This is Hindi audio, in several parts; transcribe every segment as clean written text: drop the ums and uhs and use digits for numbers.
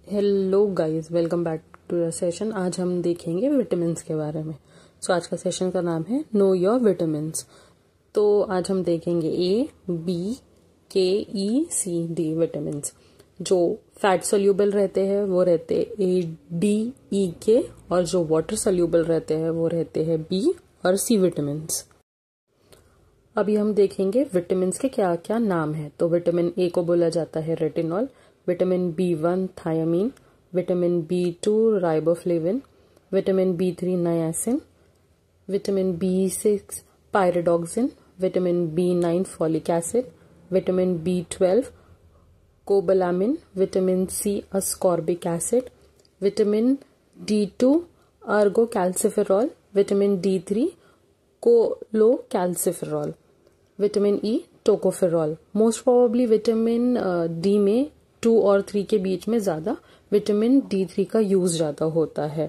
Hello guys, welcome back to the session. आज हम देखेंगे विटामिन्स के बारे में। आज का सेशन का नाम है नो योर विटामिन्स। तो आज हम देखेंगे ए, बी, के, ई, सी, डी विटामिन्स। जो फैट सोल्यूबल रहते हैं वो रहते हैं ए, डी, ई, के, और जो वाटर सोल्यूबल रहते हैं वो रहते हैं बी और सी विटामिन्स। अभी हम देखेंगे विटामिन्स के क्या क्या नाम है। तो विटामिन ए को बोला जाता है retinol, vitamin B1 thiamine, vitamin B2 riboflavin, vitamin B3 niacin, vitamin B6 pyridoxine, vitamin B9 folic acid, vitamin B12 cobalamin, vitamin C ascorbic acid, vitamin D2 ergocalciferol, vitamin D3 cholecalciferol, vitamin E tocopherol. Most probably vitamin D में 2 और 3 के बीच में ज्यादा विटामिन D3 का यूज ज्यादा होता है,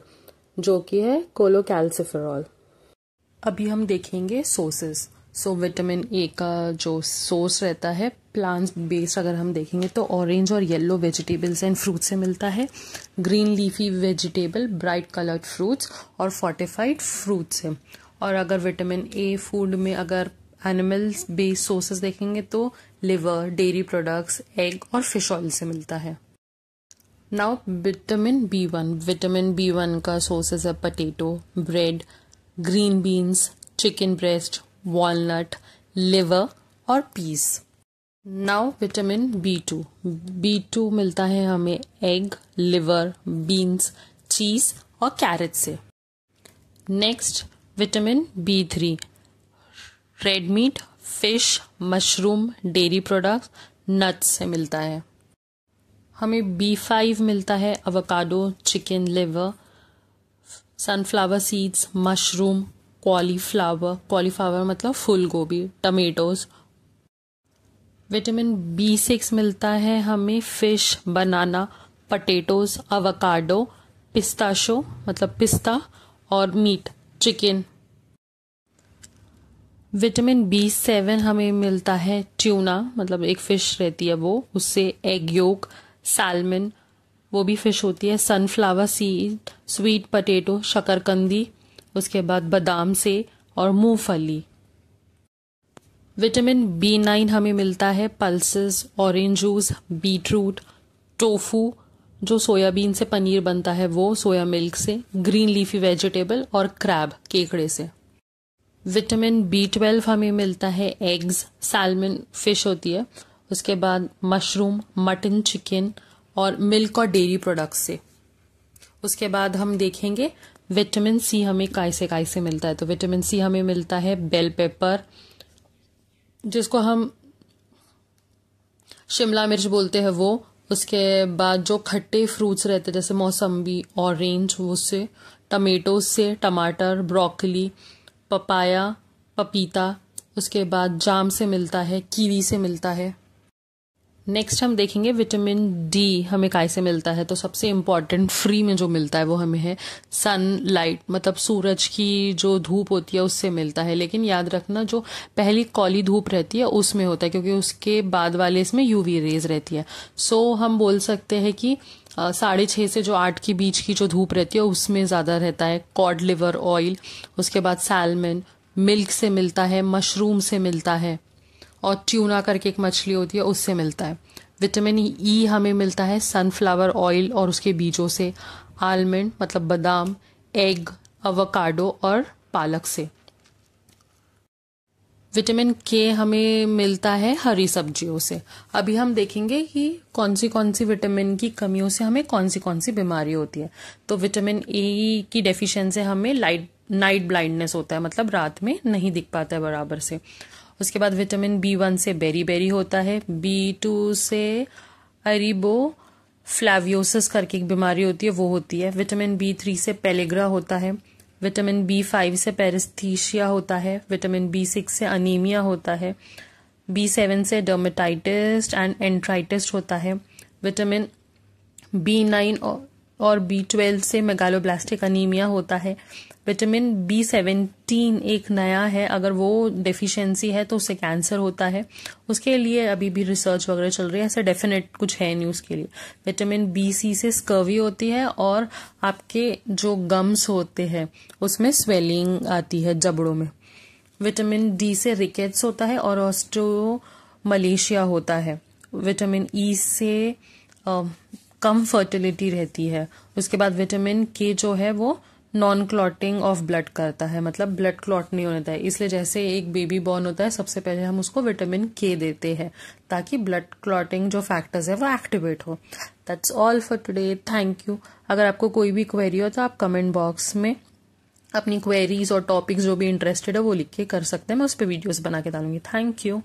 जो कि है कोलोकैल्सिफेरॉल। अभी हम देखेंगे सोर्सेस। विटामिन ए का जो सोर्स रहता है प्लांट्स बेस्ड, अगर हम देखेंगे तो ऑरेंज और येलो वेजिटेबल्स एंड फ्रूट से मिलता है, green leafy vegetable, bright coloured fruits और फोर्टिफाइड फ्रूट से। और अगर विटामिन ए फूड में अगर एनिमल्स बेस्ड सोर्सेस देखेंगे तो लिवर, डेयरी प्रोडक्ट्स, एग और फिश ऑयल से मिलता है। नाउ विटामिन B1 का सोर्सेस है potato, bread, green beans, chicken breast, walnut, liver और पीस। नाउ विटामिन B2 मिलता है हमें एग, लिवर, बीन्स, चीज और कैरेट से। Next vitamin B3 red meat, fish, mushroom, dairy products, nuts से मिलता है। हमें B5 मिलता है avocado, chicken liver, sunflower seeds, mushroom, cauliflower मतलब फूल गोभी, टमेटोज। विटामिन B6 मिलता है हमें फिश, बनाना, पोटैटोज, एवोकाडो, पिस्ताशो मतलब पिस्ता और मीट, चिकन। विटामिन B7 हमें मिलता है ट्यूना मतलब एक फिश रहती है वो, उससे एग योक, सैल्मन वो भी फिश होती है, सनफ्लावर सीड, स्वीट पोटैटो, शकरकंदी, उसके बाद बादाम से और मूंगफली। विटामिन B9 हमें मिलता है pulses, orange juice, beetroot, tofu जो सोयाबीन से पनीर बनता है वो, सोया मिल्क से, ग्रीन लीफी वेजिटेबल और क्रैब केकड़े से। विटामिन B12 हमें मिलता है एग्स, सैल्मन फिश होती है, उसके बाद मशरूम, मटन, चिकन और मिल्क और डेयरी प्रोडक्ट्स से। उसके बाद हम देखेंगे विटामिन C हमें काय से मिलता है। तो विटामिन C हमें मिलता है बेल पेपर, जिसको हम शिमला मिर्च बोलते हैं वो, उसके बाद जो खट्टे फ्रूट्स रहते हैं जैसे मौसम्बी, ऑरेंज उससे, टमेटो से, टमाटर, ब्रोकली, पपाया, पपीता, उसके बाद जाम से मिलता है, कीवी से मिलता है। नेक्स्ट हम देखेंगे विटामिन डी हमें काय से मिलता है। तो सबसे इम्पॉर्टेंट फ्री में जो मिलता है वो हमें है सनलाइट मतलब सूरज की जो धूप होती है उससे मिलता है। लेकिन याद रखना जो पहली कॉली धूप रहती है उसमें होता है, क्योंकि उसके बाद वाले इसमें यूवी रेज रहती है। सो हम बोल सकते हैं कि 6:30 से जो 8 के बीच की जो धूप रहती है उसमें ज्यादा रहता है। कॉड लिवर ऑयल, उसके बाद सैल्मन, मिल्क से मिलता है, मशरूम से मिलता है और ट्यूना करके एक मछली होती है उससे मिलता है। विटामिन ई हमें मिलता है सनफ्लावर ऑयल और उसके बीजों से, आलमंड मतलब बादाम, एग, एवोकाडो और पालक से। विटामिन के हमें मिलता है हरी सब्जियों से। अभी हम देखेंगे कि कौन सी विटामिन की कमियों से हमें कौन सी बीमारी होती है। तो विटामिन ए की डेफिशिएंसी हमें नाइट ब्लाइंडनेस होता है, मतलब रात में नहीं दिख पाता है बराबर से। उसके बाद विटामिन B1 से बेरी होता है, B2 से अरिबो फ्लैवियोसिस करके एक बीमारी होती है वो होती है। विटामिन B3 से पेलिग्रा होता है, विटामिन B5 से पेरिस्थीशिया होता है, विटामिन B6 से अनीमिया होता है, B7 से डर्मेटाइटिस एंड एंट्राइटिस होता है, विटामिन B9 और B12 से मेगालोब्लास्टिक अनीमिया होता है। विटामिन B17 एक नया है, अगर वो डेफिशिएंसी है तो उससे कैंसर होता है। उसके लिए अभी भी रिसर्च वगैरह चल रही है, ऐसे डेफिनेट कुछ है नहीं उसके लिए। विटामिन B से स्कर्वी होती है और आपके जो गम्स होते हैं उसमें स्वेलिंग आती है जबड़ों में। विटामिन D से रिकेट्स होता है और ऑस्टियोमलेशिया होता है। विटामिन E से कम फर्टिलिटी रहती है। उसके बाद विटामिन K जो है वो नॉन क्लॉटिंग ऑफ ब्लड करता है, मतलब ब्लड क्लॉट नहीं होता है। इसलिए जैसे एक बेबी बॉर्न होता है सबसे पहले हम उसको विटामिन K देते हैं ताकि ब्लड क्लॉटिंग जो फैक्टर्स है वो एक्टिवेट हो। That's all for today, thank you. अगर आपको कोई भी क्वेरी हो तो आप कमेंट बॉक्स में अपनी क्वेरीज और टॉपिक्स जो भी इंटरेस्टेड है वो लिख के कर सकते हैं, मैं उस पर वीडियोस बना के डालूंगी। Thank you.